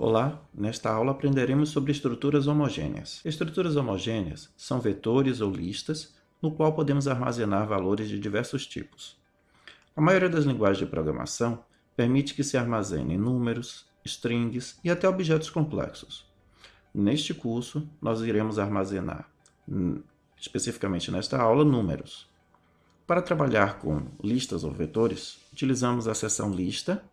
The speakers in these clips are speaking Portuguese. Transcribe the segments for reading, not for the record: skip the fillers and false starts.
Olá, nesta aula aprenderemos sobre estruturas homogêneas. Estruturas homogêneas são vetores ou listas no qual podemos armazenar valores de diversos tipos. A maioria das linguagens de programação permite que se armazenem números, strings e até objetos complexos. Neste curso, nós iremos armazenar, especificamente nesta aula, números. Para trabalhar com listas ou vetores, utilizamos a seção lista,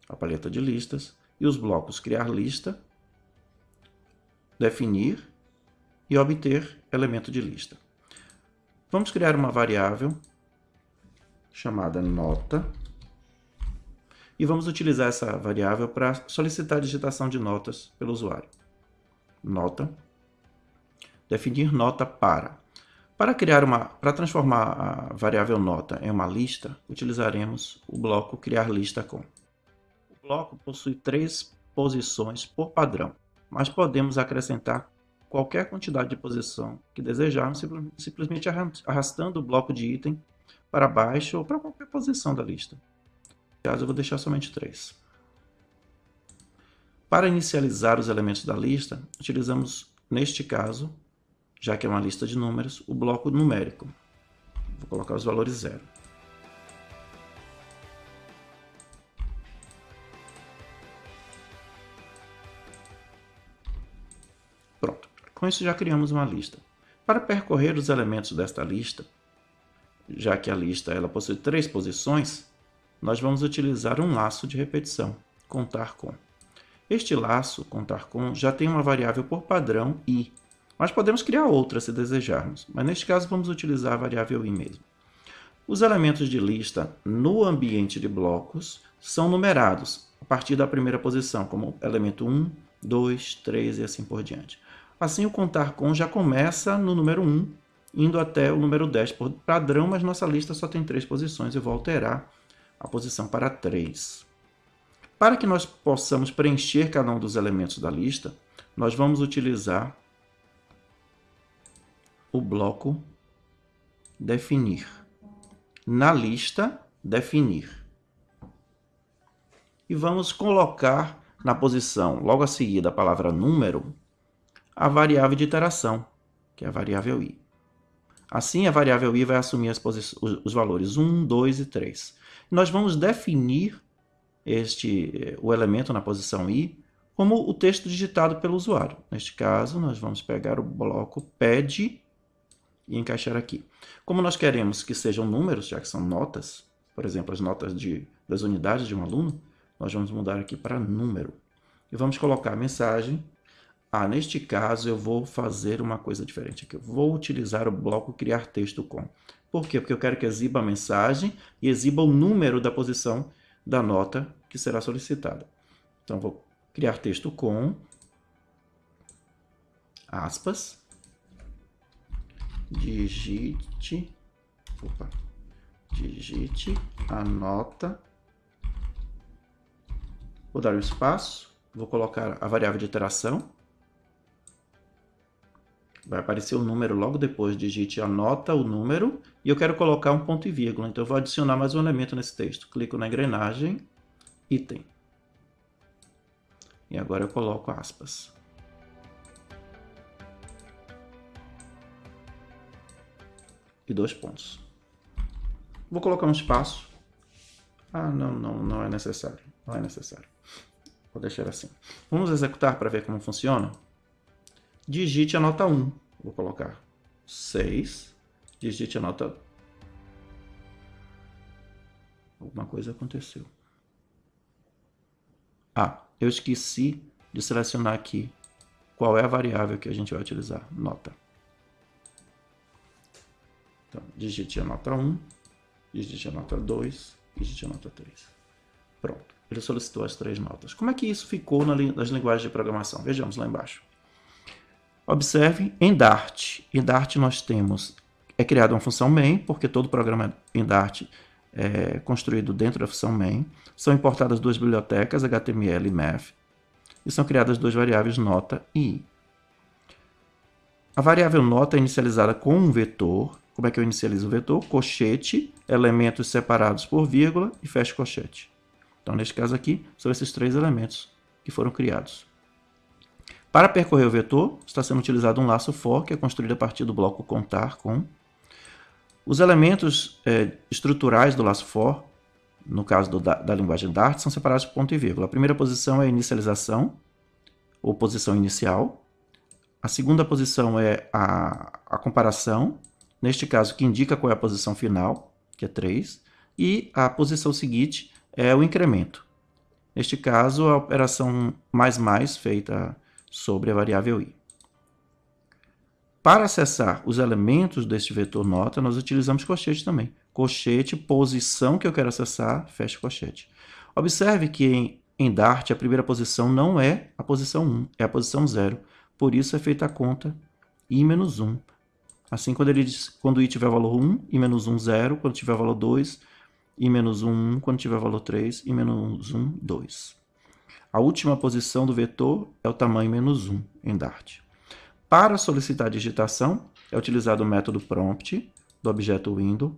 a paleta de listas, e os blocos criar lista, definir e obter elemento de lista. Vamos criar uma variável chamada nota e vamos utilizar essa variável para solicitar a digitação de notas pelo usuário. Nota, definir nota para. Para transformar a variável nota em uma lista, utilizaremos o bloco criar lista com. O bloco possui 3 posições por padrão, mas podemos acrescentar qualquer quantidade de posição que desejarmos, simplesmente arrastando o bloco de item para baixo ou para qualquer posição da lista. No caso, eu vou deixar somente 3. Para inicializar os elementos da lista, utilizamos, neste caso, já que é uma lista de números, o bloco numérico. Vou colocar os valores 0. Pronto, com isso já criamos uma lista. Para percorrer os elementos desta lista, já que a lista ela possui 3 posições, nós vamos utilizar um laço de repetição, contar com. Este laço, contar com, já tem uma variável por padrão i, mas podemos criar outra se desejarmos, mas neste caso vamos utilizar a variável i mesmo. Os elementos de lista no ambiente de blocos são numerados a partir da primeira posição, como elemento 1, 2, 3 e assim por diante. Assim, o contar com já começa no número 1, indo até o número 10 por padrão, mas nossa lista só tem 3 posições. Eu vou alterar a posição para 3. Para que nós possamos preencher cada um dos elementos da lista, nós vamos utilizar o bloco definir. Na lista, definir. E vamos colocar na posição, logo a seguir da palavra número, a variável de iteração, que é a variável i. Assim, a variável i vai assumir os valores 1, 2 e 3. Nós vamos definir o elemento na posição i como o texto digitado pelo usuário. Neste caso, nós vamos pegar o bloco pad e encaixar aqui. Como nós queremos que sejam números, já que são notas, por exemplo, as notas das unidades de um aluno, nós vamos mudar aqui para número. E vamos colocar a mensagem. Neste caso, eu vou fazer uma coisa diferente aqui. Eu vou utilizar o bloco criar texto com. Por quê? Porque eu quero que exiba a mensagem e exiba o número da posição da nota que será solicitada. Então, eu vou criar texto com, aspas, digite a nota. Vou dar um espaço, vou colocar a variável de iteração. Vai aparecer o número logo depois, digite a nota, o número, e eu quero colocar um ponto e vírgula, então eu vou adicionar mais um elemento nesse texto. Clico na engrenagem, item. E agora eu coloco aspas. E 2 pontos. Vou colocar um espaço. Não é necessário. Não é necessário. Vou deixar assim. Vamos executar para ver como funciona? Digite a nota 1. Vou colocar 6. Digite a nota... Alguma coisa aconteceu. Eu esqueci de selecionar aqui qual é a variável que a gente vai utilizar. Nota. Então, digite a nota 1, digite a nota 2, digite a nota 3. Pronto. Ele solicitou as 3 notas. Como é que isso ficou nas linguagens de programação? Vejamos lá embaixo. Observe em Dart. Em Dart nós temos, criada uma função main, porque todo programa em Dart é construído dentro da função main. São importadas 2 bibliotecas, HTML e Math. E são criadas 2 variáveis nota e i. A variável nota é inicializada com um vetor. Como é que eu inicializo o vetor? Colchete, elementos separados por vírgula e fecha colchete. Então, neste caso aqui, são esses 3 elementos que foram criados. Para percorrer o vetor, está sendo utilizado um laço for, que é construído a partir do bloco contar com. Os elementos estruturais do laço for, no caso da linguagem Dart, são separados por ponto e vírgula. A primeira posição é a inicialização, ou posição inicial. A segunda posição é a comparação, neste caso que indica qual é a posição final, que é 3. E a posição seguinte é o incremento. Neste caso, a operação mais feita sobre a variável i. Para acessar os elementos deste vetor nota, nós utilizamos colchete também. Colchete, posição que eu quero acessar, fecha colchete. Observe que em Dart a primeira posição não é a posição 1, é a posição 0. Por isso é feita a conta i menos 1. Assim, quando i tiver valor 1, i menos 1, 0. Quando tiver valor 2, i menos 1, 1. Quando tiver valor 3, i menos 1, 2. A última posição do vetor é o tamanho menos 1 em Dart. Para solicitar a digitação, é utilizado o método prompt do objeto window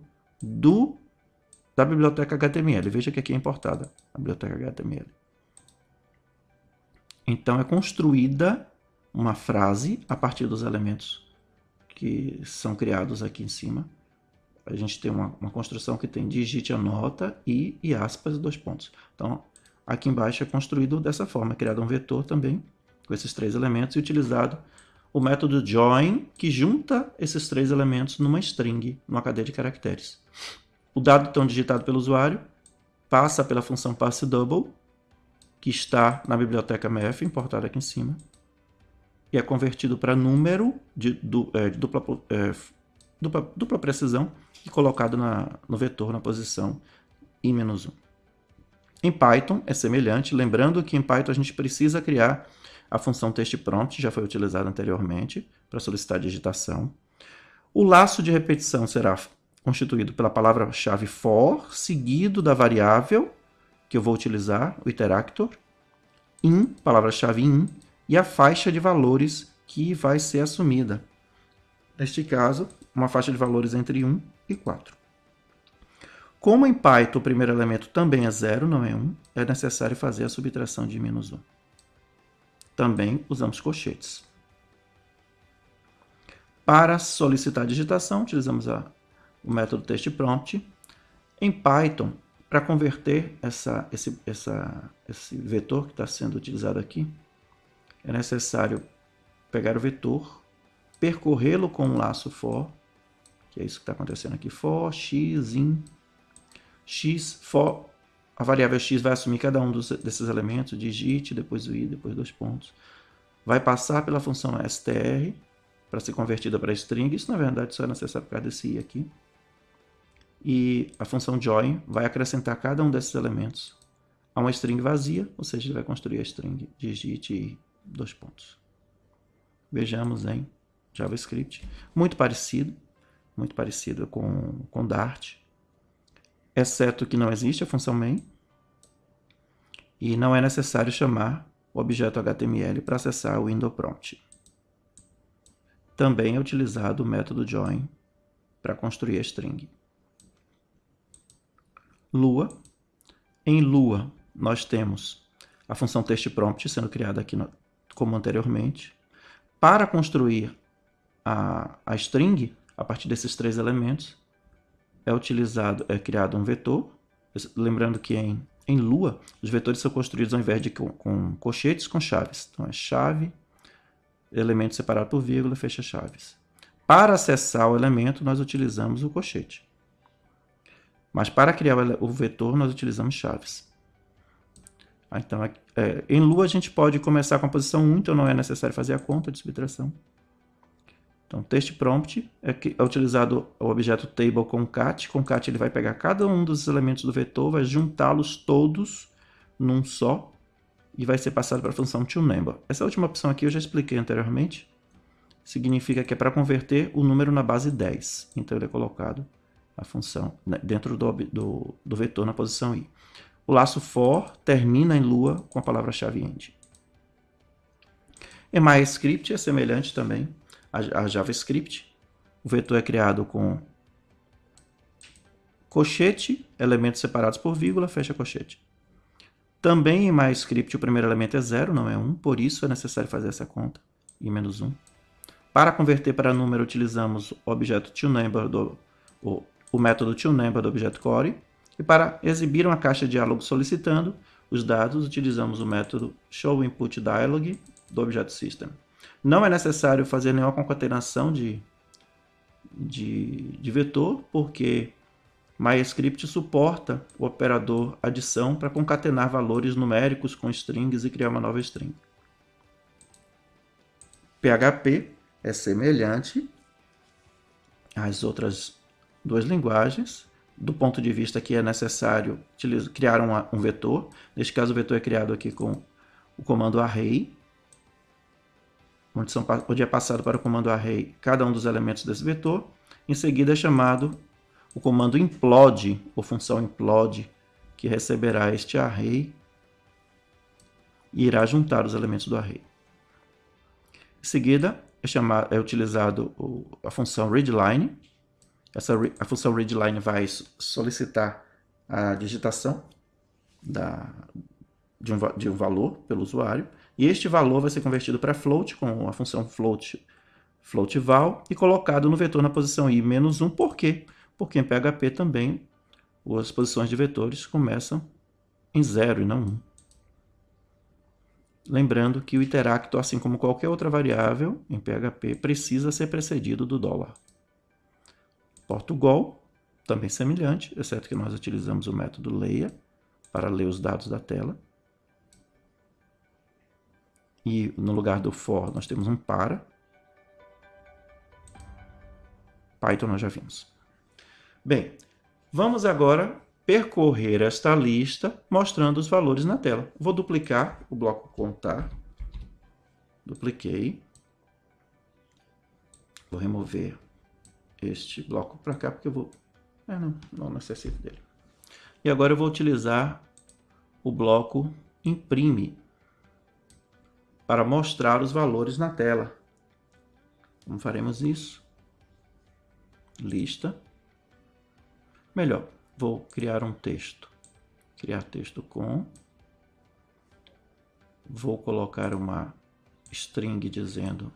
da biblioteca HTML. Veja que aqui é importada a biblioteca HTML. Então, é construída uma frase a partir dos elementos que são criados aqui em cima. A gente tem uma construção que tem digite a nota e aspas e 2 pontos. Então, aqui embaixo é construído dessa forma, é criado um vetor também, com esses 3 elementos, e utilizado o método join, que junta esses 3 elementos numa string, numa cadeia de caracteres. O dado então digitado pelo usuário passa pela função parseDouble, que está na biblioteca mf, importada aqui em cima, e é convertido para número de dupla precisão e colocado no vetor na posição i-1. Em Python é semelhante, lembrando que em Python a gente precisa criar a função textPrompt, já foi utilizada anteriormente para solicitar a digitação. O laço de repetição será constituído pela palavra-chave for, seguido da variável que eu vou utilizar, o interactor, in, palavra-chave in, e a faixa de valores que vai ser assumida. Neste caso, uma faixa de valores entre 1 e 4. Como em Python o primeiro elemento também é 0, não é 1, é necessário fazer a subtração de menos 1. Também usamos colchetes. Para solicitar a digitação, utilizamos o método textPrompt. Em Python, para converter esse vetor que está sendo utilizado aqui, é necessário pegar o vetor, percorrê-lo com um laço for, que é isso que está acontecendo aqui, for, x, in, x, for, a variável x vai assumir cada um desses elementos, digite, depois o i, depois 2 pontos. Vai passar pela função str para ser convertida para string, isso na verdade só é necessário por causa desse i aqui. E a função join vai acrescentar cada um desses elementos a uma string vazia, ou seja, ele vai construir a string digite e 2 pontos. Vejamos em JavaScript, muito parecido com Dart, exceto que não existe a função main e não é necessário chamar o objeto HTML para acessar o window prompt. Também é utilizado o método join para construir a string. Lua. Em Lua, nós temos a função textPrompt sendo criada aqui como anteriormente. Para construir a string, a partir desses 3 elementos, é criado um vetor. Lembrando que em Lua, os vetores são construídos ao invés de com colchetes, com chaves. Então, é chave, elemento separado por vírgula, fecha chaves. Para acessar o elemento, nós utilizamos o colchete. Mas para criar o vetor, nós utilizamos chaves. Então, em Lua, a gente pode começar com a posição 1, então não é necessário fazer a conta de subtração. Então, textPrompt é utilizado o objeto table concat. Concat ele vai pegar cada um dos elementos do vetor, vai juntá-los todos num só e vai ser passado para a função toNumber. Essa última opção aqui eu já expliquei anteriormente. Significa que é para converter o número na base 10. Então, ele é colocado a função dentro do vetor na posição i. O laço for termina em Lua com a palavra-chave end. Em MyScript é semelhante também a JavaScript. O vetor é criado com colchete, elementos separados por vírgula, fecha colchete. Também em MyScript o primeiro elemento é 0, não é 1, por isso é necessário fazer essa conta, i-1. Para converter para número, utilizamos o objeto toNumber o método toNumber do objeto Core. E para exibir uma caixa de diálogo solicitando os dados, utilizamos o método showInputDialog do objeto System. Não é necessário fazer nenhuma concatenação de vetor, porque MyScript suporta o operador adição para concatenar valores numéricos com strings e criar uma nova string. PHP é semelhante às outras duas linguagens, do ponto de vista que é necessário criar um vetor. Neste caso, o vetor é criado aqui com o comando array, onde é passado para o comando array cada um dos elementos desse vetor. Em seguida é chamado o comando implode, ou função implode, que receberá este array e irá juntar os elementos do array. Em seguida é utilizado a função readLine. A função readLine vai solicitar a digitação de um valor pelo usuário, e este valor vai ser convertido para float com a função floatval e colocado no vetor na posição i-1. Por quê? Porque em PHP também as posições de vetores começam em 0 e não 1. Lembrando que o interactor, assim como qualquer outra variável em PHP, precisa ser precedido do $. Portugal, também semelhante, exceto que nós utilizamos o método leia para ler os dados da tela. E no lugar do for nós temos um para. Python nós já vimos. Bem, vamos agora percorrer esta lista mostrando os valores na tela. Vou duplicar o bloco contar. Dupliquei. Vou remover este bloco para cá, porque eu vou... não necessito dele. E agora eu vou utilizar o bloco imprime para mostrar os valores na tela. Como faremos isso? Lista. Melhor, vou criar um texto. Criar texto com. Vou colocar uma string dizendo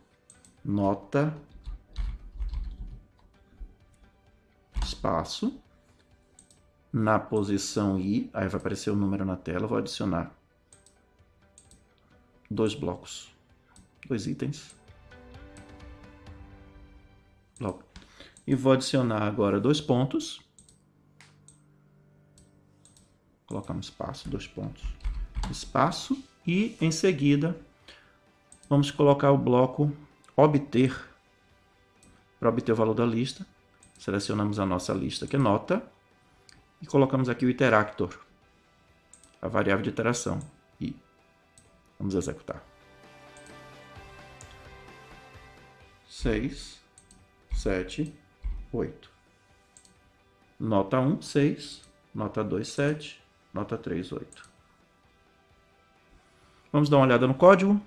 nota espaço. Na posição i, aí vai aparecer o número na tela, vou adicionar dois blocos, dois itens. E vou adicionar agora dois pontos. Colocamos espaço, dois pontos, espaço. E em seguida, vamos colocar o bloco obter. Para obter o valor da lista, selecionamos a nossa lista, que é nota. E colocamos aqui o interactor, a variável de iteração. E vamos executar. 6, 7, 8. Nota 1, 6. Nota 2, 7. Nota 3, 8. Vamos dar uma olhada no código.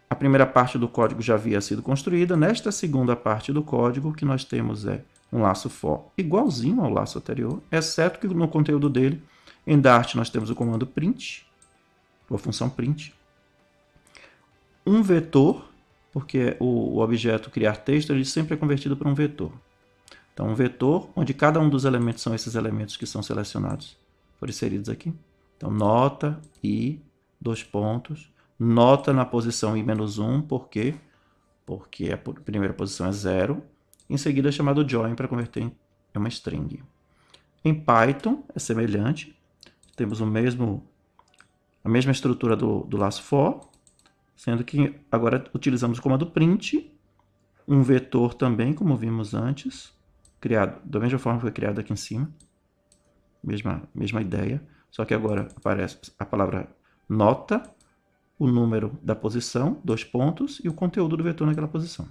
A primeira parte do código já havia sido construída. Nesta segunda parte do código, o que nós temos é um laço for igualzinho ao laço anterior, exceto que no conteúdo dele, em Dart, nós temos o comando print, ou a função print. Um vetor, porque o objeto criar texto, ele sempre é convertido para um vetor. Então, um vetor, onde cada um dos elementos são esses elementos que são selecionados, foram inseridos aqui. Então, nota, i, dois pontos, nota na posição i-1, por quê? Porque a primeira posição é 0. Em seguida é chamado join para converter em uma string. Em Python é semelhante. Temos a mesma estrutura do laço for, sendo que agora utilizamos o comando print, um vetor também, como vimos antes, criado da mesma forma que foi criado aqui em cima. Mesma ideia, só que agora aparece a palavra nota, o número da posição, dois pontos, e o conteúdo do vetor naquela posição.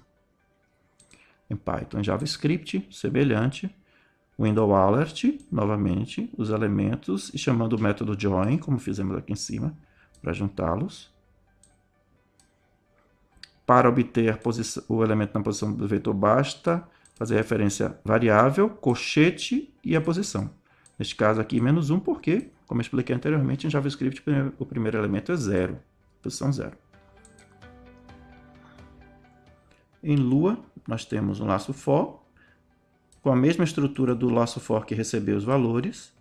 Em Python, JavaScript, semelhante, window alert, novamente, os elementos, e chamando o método join, como fizemos aqui em cima, para juntá-los. Para obter o elemento na posição do vetor, basta fazer referência variável, colchete e a posição. Neste caso aqui, menos 1, porque, como eu expliquei anteriormente, em JavaScript o primeiro elemento é 0, posição 0. Em Lua, nós temos um laço for, com a mesma estrutura do laço for que recebeu os valores,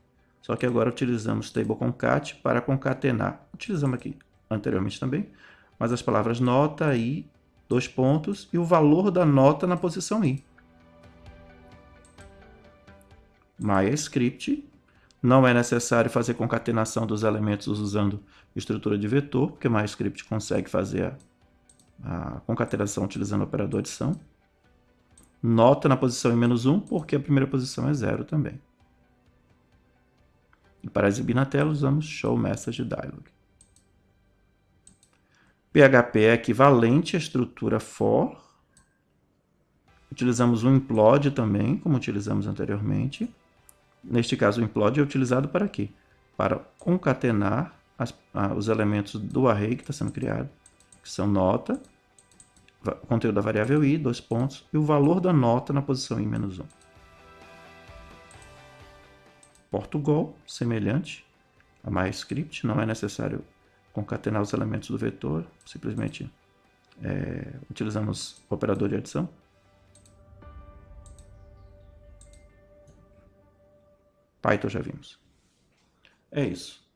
só que agora utilizamos table concat para concatenar. Utilizamos aqui anteriormente também, mas as palavras nota, i, 2 pontos, e o valor da nota na posição i. MyScript, não é necessário fazer concatenação dos elementos usando estrutura de vetor, porque MyScript consegue fazer a concatenação utilizando o operador adição. Nota na posição em menos 1, porque a primeira posição é 0 também. E para exibir na tela, usamos showMessageDialog. PHP é equivalente à estrutura for. Utilizamos o implode também, como utilizamos anteriormente. Neste caso, o implode é utilizado para quê? Para concatenar os elementos do array que está sendo criado, que são nota, o conteúdo da variável i, 2 pontos, e o valor da nota na posição i menos 1. Portugal, semelhante a MyScript, não é necessário concatenar os elementos do vetor, simplesmente utilizamos o operador de adição. Python já vimos. É isso.